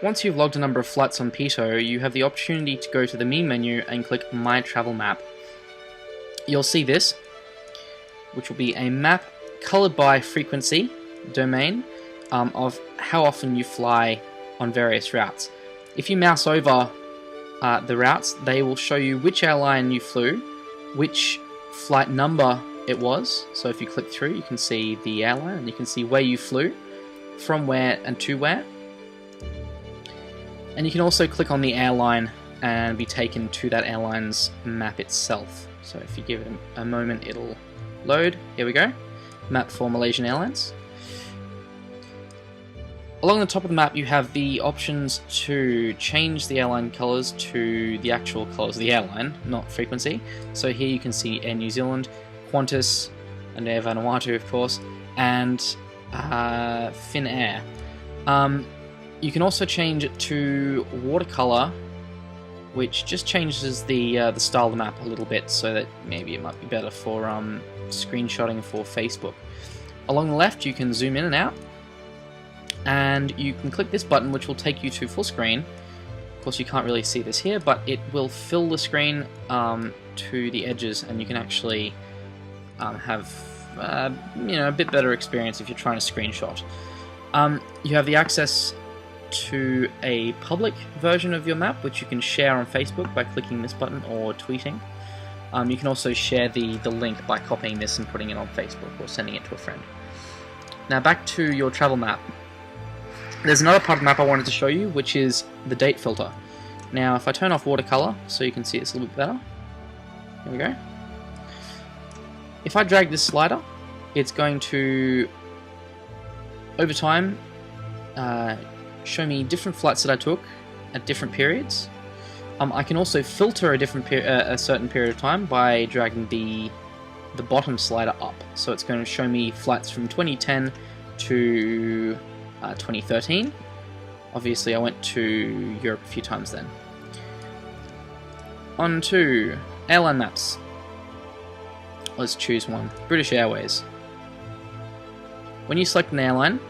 Once you've logged a number of flights on Pitot, you have the opportunity to go to the main menu and click My Travel Map. You'll see this, which will be a map coloured by frequency domain of how often you fly on various routes. If you mouse over the routes, they will show you which airline you flew, which flight number it was. So if you click through, you can see the airline and you can see where you flew, from where and to where. And you can also click on the airline and be taken to that airline's map itself. So if you give it a moment, it'll load. Here we go. Map for Malaysian Airlines. Along the top of the map, you have the options to change the airline colours to the actual colours of the airline, not frequency. So here you can see Air New Zealand, Qantas, and Air Vanuatu, of course, and Finnair. You can also change it to watercolour, which just changes the style of the map a little bit, so that maybe it might be better for screenshotting for Facebook. Along the left, you can zoom in and out, and you can click this button, which will take you to full screen. Of course, you can't really see this here, but it will fill the screen to the edges, and you can actually have a bit better experience if you're trying to screenshot. You have the access to a public version of your map, which you can share on Facebook by clicking this button or tweeting. You can also share the link by copying this and putting it on Facebook or sending it to a friend. Now back to your travel map. There's another part of the map I wanted to show you, which is the date filter. Now if I turn off watercolor so you can see this a little bit better, here we go. If I drag this slider, it's going to, over time, show me different flights that I took at different periods. I can also filter a certain period of time by dragging the bottom slider up. So it's going to show me flights from 2010 to 2013. Obviously I went to Europe a few times then. On to airline maps. Let's choose one. British Airways. When you select an airline,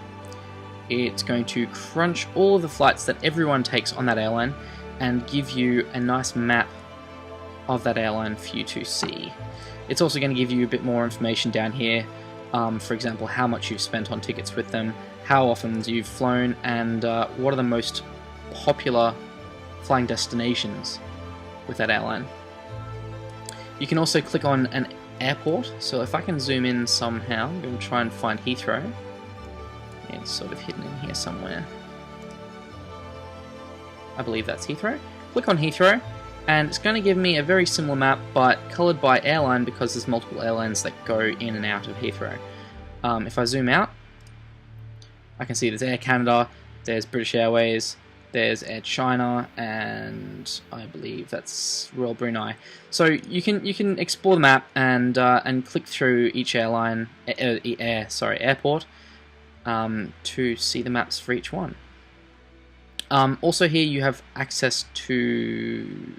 it's going to crunch all of the flights that everyone takes on that airline and give you a nice map of that airline for you to see. It's also going to give you a bit more information down here, for example, how much you've spent on tickets with them, how often you've flown, and what are the most popular flying destinations with that airline. You can also click on an airport, so if I can zoom in somehow, I'm going to try and find Heathrow. It's sort of hidden in here somewhere. I believe that's Heathrow. Click on Heathrow, and it's going to give me a very similar map, but coloured by airline because there's multiple airlines that go in and out of Heathrow. If I zoom out, I can see there's Air Canada, there's British Airways, there's Air China, and I believe that's Royal Brunei. So you can explore the map and click through each airline, airport, to see the maps for each one. Also here you have access to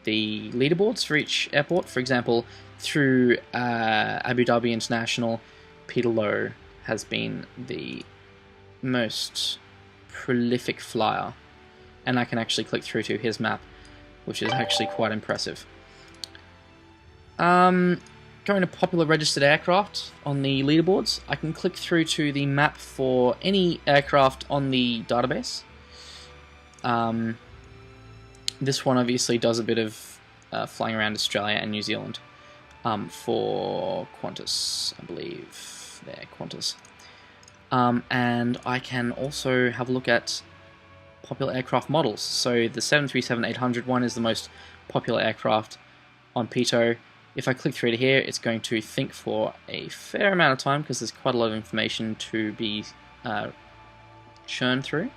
the leaderboards for each airport. For example, through Abu Dhabi International, Peter Lowe has been the most prolific flyer, and I can actually click through to his map, which is actually quite impressive. Going to popular registered aircraft on the leaderboards, I can click through to the map for any aircraft on the database. This one obviously does a bit of flying around Australia and New Zealand for Qantas, I believe. There, Qantas. And I can also have a look at popular aircraft models. So the 737-800 one is the most popular aircraft on Pitot. If I click through to here, it's going to think for a fair amount of time because there's quite a lot of information to be churned through.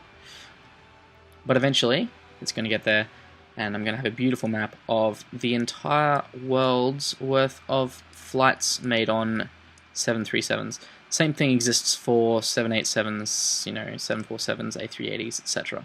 But eventually, it's going to get there, and I'm going to have a beautiful map of the entire world's worth of flights made on 737s. Same thing exists for 787s, 747s, A380s, etc.